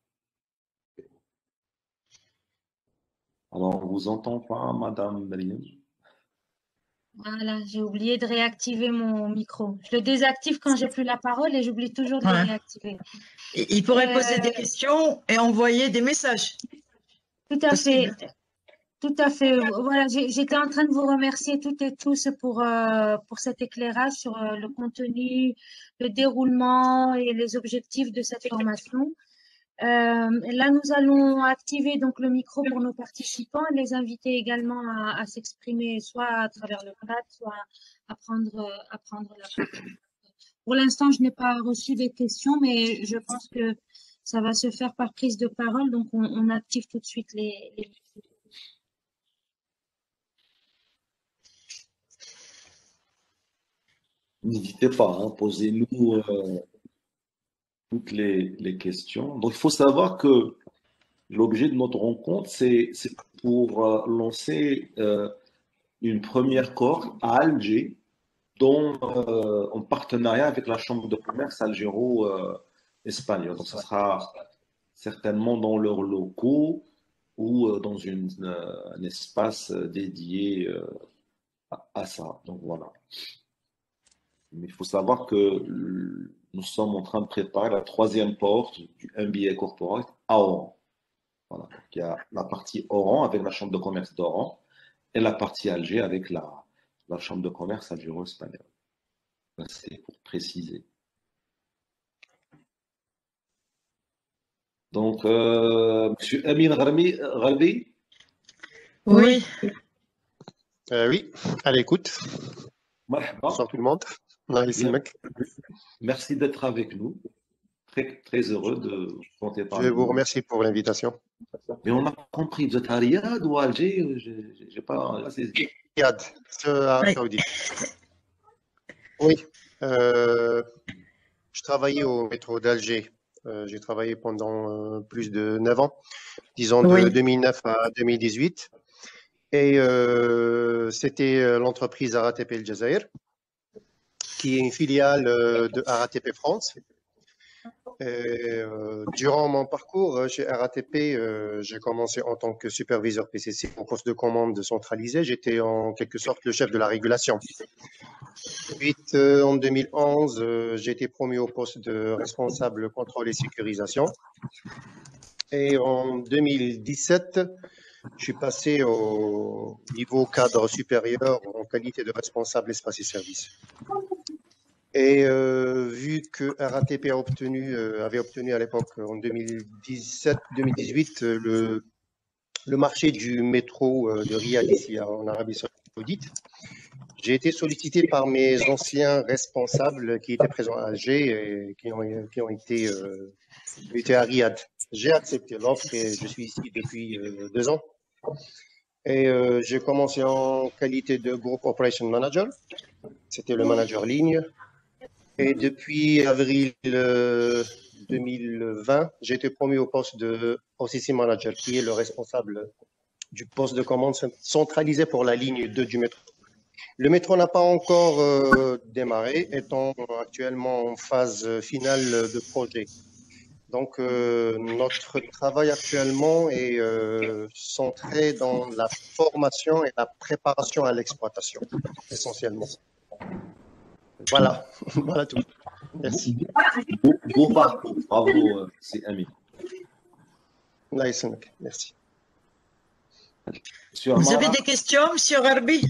Alors, on vous entend pas, Madame Meriem? Voilà, j'ai oublié de réactiver mon micro. Je le désactive quand j'ai plus la parole et j'oublie toujours de le Ouais. réactiver. Il pourrait poser des questions et envoyer des messages. Tout à fait. Tout à fait. Voilà, j'étais en train de vous remercier toutes et tous pour cet éclairage sur le contenu, le déroulement et les objectifs de cette formation. Là, nous allons activer donc le micro pour nos participants et les inviter également à s'exprimer, soit à travers le chat, soit à prendre la parole. Pour l'instant, je n'ai pas reçu des questions, mais je pense que ça va se faire par prise de parole, donc on active tout de suite les micros. N'hésitez pas, hein, posez-nous toutes les questions. Donc, il faut savoir que l'objet de notre rencontre, c'est pour lancer une première cohorte à Alger, en partenariat avec la Chambre de commerce algéro-espagnole. Donc, ça sera certainement dans leurs locaux ou dans un espace dédié à ça. Donc, voilà. Mais il faut savoir que nous sommes en train de préparer la troisième porte du MBA Corporate à Oran. Voilà. Donc, il y a la partie Oran avec la Chambre de commerce d'Oran et la partie Alger avec la Chambre de commerce algéro-espagnole. C'est pour préciser. Donc, Monsieur Amin Gharbi. Oui. Oui, à l'écoute. Marhaba. Bonsoir tout le monde. Merci d'être avec nous. Très, très heureux de compter par Je vous remercie pour l'invitation. Mais on a compris, vous êtes à Riyad ou à Alger? J'ai pas saisi. Riyad, Arabie Saoudite. Oui, je travaillais au métro d'Alger. J'ai travaillé pendant plus de 9 ans, disons de 2009 à 2018. Et c'était l'entreprise RATP El Jazair, qui est une filiale de RATP France. Durant mon parcours chez RATP, j'ai commencé en tant que superviseur PCC en poste de commande centralisé. J'étais en quelque sorte le chef de la régulation. Ensuite, en 2011, j'ai été promu au poste de responsable contrôle et sécurisation. Et en 2017, je suis passé au niveau cadre supérieur en qualité de responsable espace et services. Et vu que RATP avait obtenu à l'époque, en 2017-2018, le marché du métro de Riyad, ici en Arabie Saoudite, j'ai été sollicité par mes anciens responsables qui étaient présents à Alger et qui ont été à Riyad. J'ai accepté l'offre et je suis ici depuis 2 ans. Et j'ai commencé en qualité de Group Operation Manager. C'était le manager ligne. Et depuis avril 2020, j'ai été promu au poste de OCC Manager, qui est le responsable du poste de commande centralisé pour la ligne 2 du métro. Le métro n'a pas encore démarré, étant actuellement en phase finale de projet. Donc, notre travail actuellement est centré dans la formation et la préparation à l'exploitation, essentiellement. Voilà, voilà tout. Merci. Beau parcours, bravo, c'est Amin. Merci. Vous avez des questions, Monsieur Gharbi?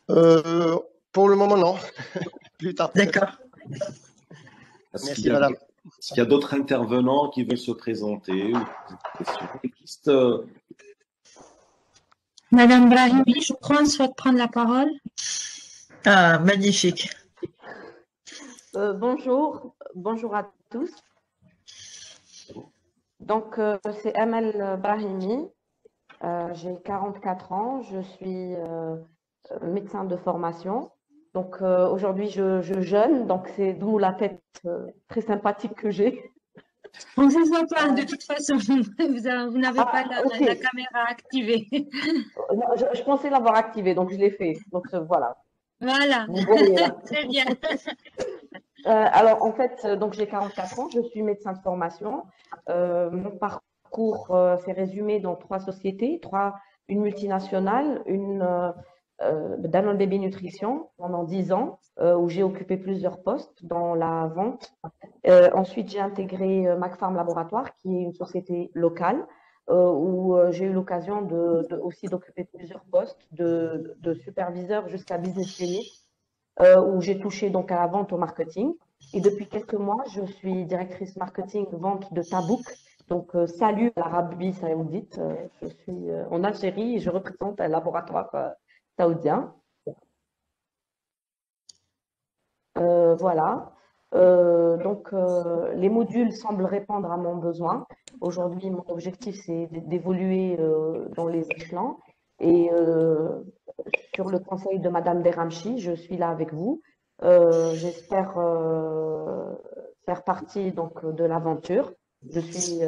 Pour le moment, non. Plus tard. D'accord. Merci, madame. Est-ce qu'il y a d'autres intervenants qui veulent se présenter ou des questions? Madame Brahimi, je crois, souhaite prendre la parole. Ah, magnifique. Bonjour à tous. Donc, c'est Amel Brahimi. J'ai 44 ans. Je suis médecin de formation. Donc, aujourd'hui, je jeûne. Donc, c'est d'où la tête très sympathique que j'ai. On ne vous voit pas, de toute façon. Vous n'avez pas la caméra activée. Non, je pensais l'avoir activée, donc je l'ai fait. Donc, voilà. Voilà. Vous voyez, là. Très bien. Alors, en fait, donc j'ai 44 ans, je suis médecin de formation. Mon parcours s'est résumé dans 3 sociétés, une multinationale, une Danone Baby Nutrition pendant 10 ans, où j'ai occupé plusieurs postes dans la vente. Ensuite, j'ai intégré McFarm Laboratoire, qui est une société locale, où j'ai eu l'occasion aussi d'occuper plusieurs postes de superviseur jusqu'à business unit, où j'ai touché donc à la vente au marketing. Et depuis quelques mois, je suis directrice marketing vente de Tabouk. Donc, salut à l'Arabie Saoudite. Je suis en Algérie et je représente un laboratoire saoudien. Voilà. Donc, les modules semblent répondre à mon besoin. Aujourd'hui, mon objectif, c'est d'évoluer dans les échelons. Et sur le conseil de Madame Deramchi, je suis là avec vous. J'espère faire partie donc de l'aventure. Je suis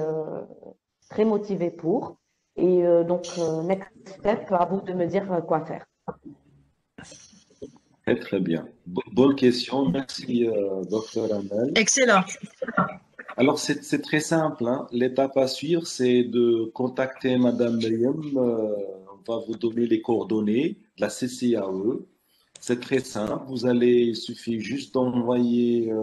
très motivée pour. Et donc, next step, à vous de me dire quoi faire. Très, très bien. Bonne question. Merci, docteur Amel. Excellent. Alors, c'est très simple, hein. L'étape à suivre, c'est de contacter Madame Meriem. On va vous donner les coordonnées de la CCAE. C'est très simple. Il suffit juste d'envoyer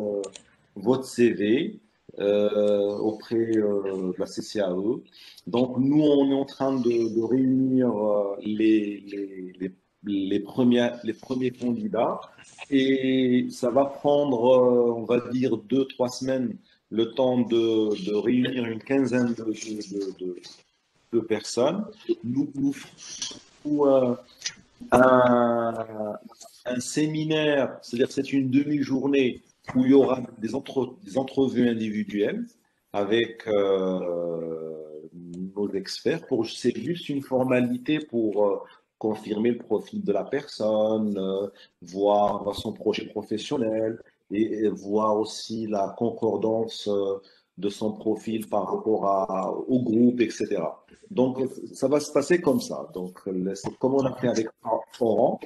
votre CV auprès de la CCAE. Donc, nous, on est en train de réunir les premiers candidats et ça va prendre, on va dire, 2-3 semaines, le temps de réunir une quinzaine de personnes. Nous ferons un séminaire, c'est-à-dire c'est une demi-journée où il y aura des entrevues individuelles avec nos experts. C'est juste une formalité pour confirmer le profil de la personne, voir son projet professionnel et voir aussi la concordance de son profil par rapport au groupe, etc. Donc, ça va se passer comme ça. Donc, c'est comme on a fait avec Florent.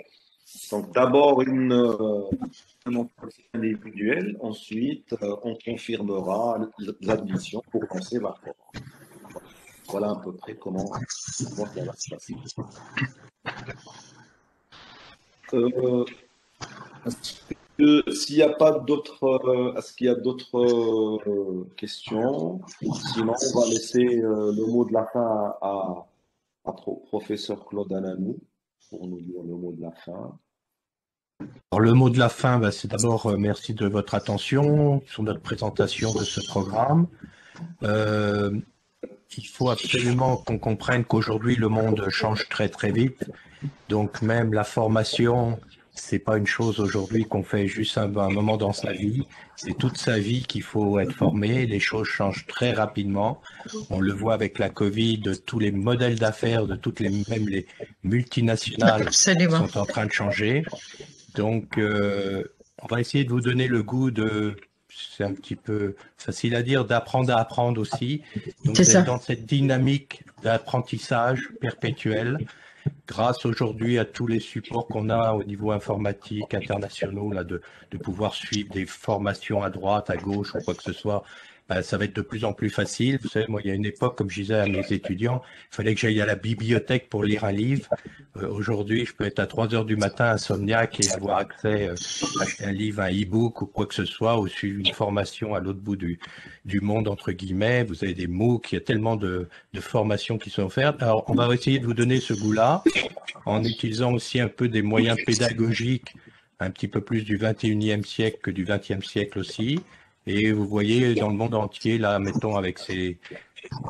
Donc, d'abord, un entretien individuel. Ensuite, on confirmera l'admission pour lancer la forme. Voilà à peu près comment ça va se passer. S'il n'y a pas d'autres, est-ce qu'il y a d'autres questions? Sinon, on va laisser le mot de la fin à professeur Claude Ananou pour nous dire le mot de la fin. Alors, le mot de la fin, c'est d'abord merci de votre attention sur notre présentation de ce programme. Il faut absolument qu'on comprenne qu'aujourd'hui, le monde change très, très vite. Donc, même la formation, c'est pas une chose aujourd'hui qu'on fait juste un moment dans sa vie. C'est toute sa vie qu'il faut être formé. Les choses changent très rapidement. On le voit avec la Covid, tous les modèles d'affaires de même les multinationales sont en train de changer. Donc, on va essayer de vous donner le goût c'est un petit peu facile à dire, d'apprendre à apprendre aussi. Donc, vous êtes dans cette dynamique d'apprentissage perpétuel, grâce aujourd'hui à tous les supports qu'on a au niveau informatique, internationaux, là, de pouvoir suivre des formations à droite, à gauche ou quoi que ce soit. Ça va être de plus en plus facile. Vous savez, moi, il y a une époque, comme je disais à mes étudiants, il fallait que j'aille à la bibliothèque pour lire un livre. Aujourd'hui, je peux être à 3 heures du matin insomniaque et avoir accès à acheter un livre, un e-book ou quoi que ce soit, ou suivre une formation à l'autre bout du monde, entre guillemets. Vous avez des MOOC, il y a tellement de formations qui sont offertes. Alors, on va essayer de vous donner ce goût-là en utilisant aussi un peu des moyens pédagogiques, un petit peu plus du 21e siècle que du 20e siècle aussi. Et vous voyez dans le monde entier, là, mettons avec ces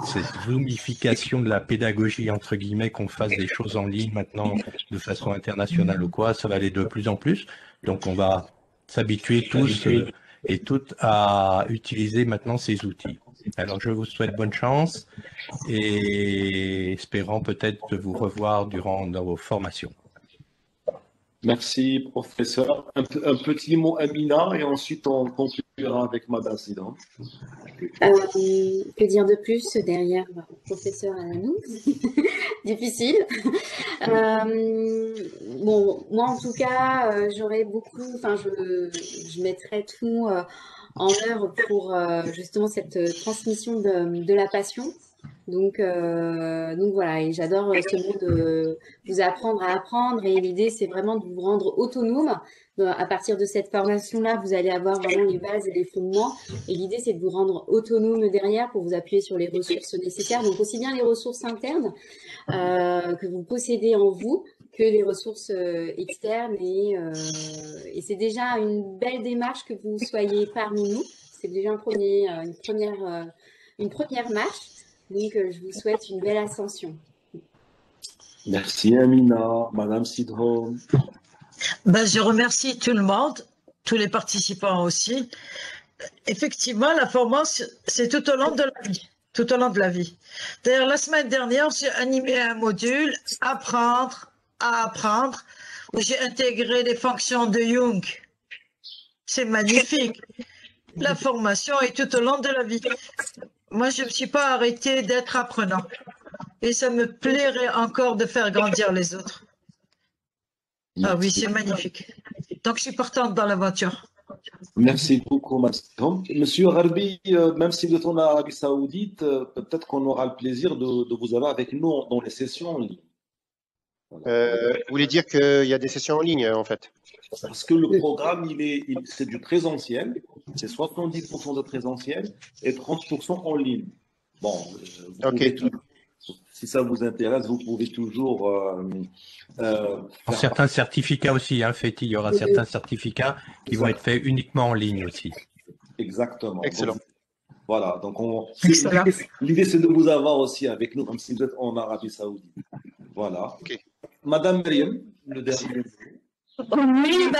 cette zoomification de la pédagogie, entre guillemets, qu'on fasse des choses en ligne maintenant de façon internationale ou quoi, ça va aller de plus en plus. Donc, on va s'habituer tous et toutes à utiliser maintenant ces outils. Alors, je vous souhaite bonne chance et espérant peut-être vous revoir dans vos formations. Merci, professeur. Un petit mot, Amina, et ensuite on conclura avec Madame Sidran. Que dire de plus derrière professeur Alanou? Difficile. Bon, moi en tout cas, j'aurais beaucoup, enfin, je mettrais tout en œuvre pour justement cette transmission de la passion. Donc voilà, et j'adore ce mot de vous apprendre à apprendre, et l'idée c'est vraiment de vous rendre autonome. À partir de cette formation-là, vous allez avoir vraiment les bases et les fondements, et l'idée c'est de vous rendre autonome derrière pour vous appuyer sur les ressources nécessaires, donc aussi bien les ressources internes que vous possédez en vous, que les ressources externes, et c'est déjà une belle démarche que vous soyez parmi nous. C'est déjà une première marche. Donc, je vous souhaite une belle ascension. Merci, Amina. Madame Sidron. Ben, je remercie tout le monde, tous les participants aussi. Effectivement, la formation, c'est tout au long de la vie. Tout au long de la vie. D'ailleurs, la semaine dernière, j'ai animé un module « Apprendre à apprendre » où j'ai intégré les fonctions de Jung. C'est magnifique. La formation est tout au long de la vie. Moi, je ne me suis pas arrêtée d'être apprenant. Et ça me plairait encore de faire grandir les autres. Ah oui, c'est magnifique. Donc, je suis partante dans l'aventure. Merci beaucoup, Monsieur Harbi, même si vous êtes en Arabie Saoudite, peut-être qu'on aura le plaisir de vous avoir avec nous dans les sessions en ligne. Vous voulez dire qu'il y a des sessions en ligne, en fait? Parce que le programme, c'est du présentiel, c'est 70% de présentiel et 30% en ligne. Bon, si ça vous intéresse, vous pouvez toujours... Certains certificats aussi, hein, Féti, il y aura certains certificats qui vont être faits uniquement en ligne aussi. Exactement. Excellent. Donc, voilà, donc l'idée c'est de vous avoir aussi avec nous, comme si vous êtes en Arabie Saoudite. Voilà. Okay. Madame Myriam, le dernier. Oui,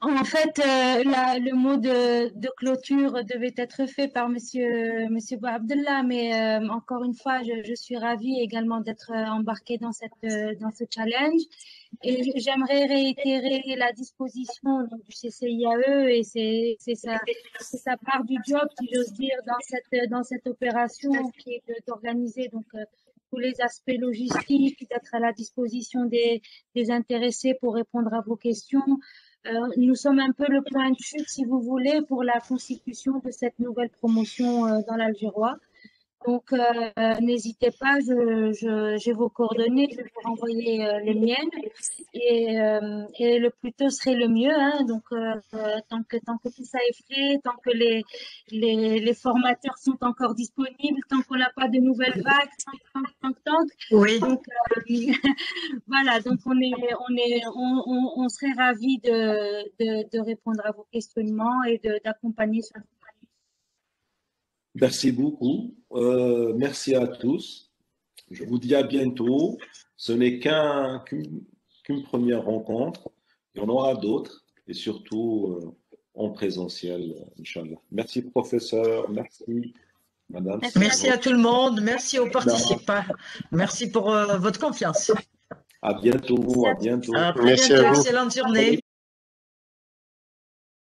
en fait, le mot de clôture devait être fait par Monsieur Bouabdallah, mais encore une fois, je suis ravie également d'être embarquée dans ce challenge, et j'aimerais réitérer la disposition du CCIAE, et c'est sa part du job, si j'ose dire, dans cette opération, qui est d'organiser donc tous les aspects logistiques, d'être à la disposition des intéressés pour répondre à vos questions. Nous sommes un peu le point de chute, si vous voulez, pour la constitution de cette nouvelle promotion dans l'Algérois. Donc, n'hésitez pas, j'ai vos coordonnées, je vais vous renvoyer les miennes, et le plus tôt serait le mieux, hein. Donc, tant que tout ça est fait, tant que les formateurs sont encore disponibles, tant qu'on n'a pas de nouvelles vagues, tant. Oui. Donc, voilà, donc on serait ravis de répondre à vos questionnements et d'accompagner ce. Merci beaucoup. Merci à tous. Je vous dis à bientôt. Ce n'est qu'une première rencontre. Il y en aura d'autres, et surtout en présentiel, Inch'Allah. Merci, professeur. Merci, madame. Merci à tout le monde. Merci aux participants. Merci pour votre confiance. À bientôt. À bientôt. À bientôt. Excellente journée.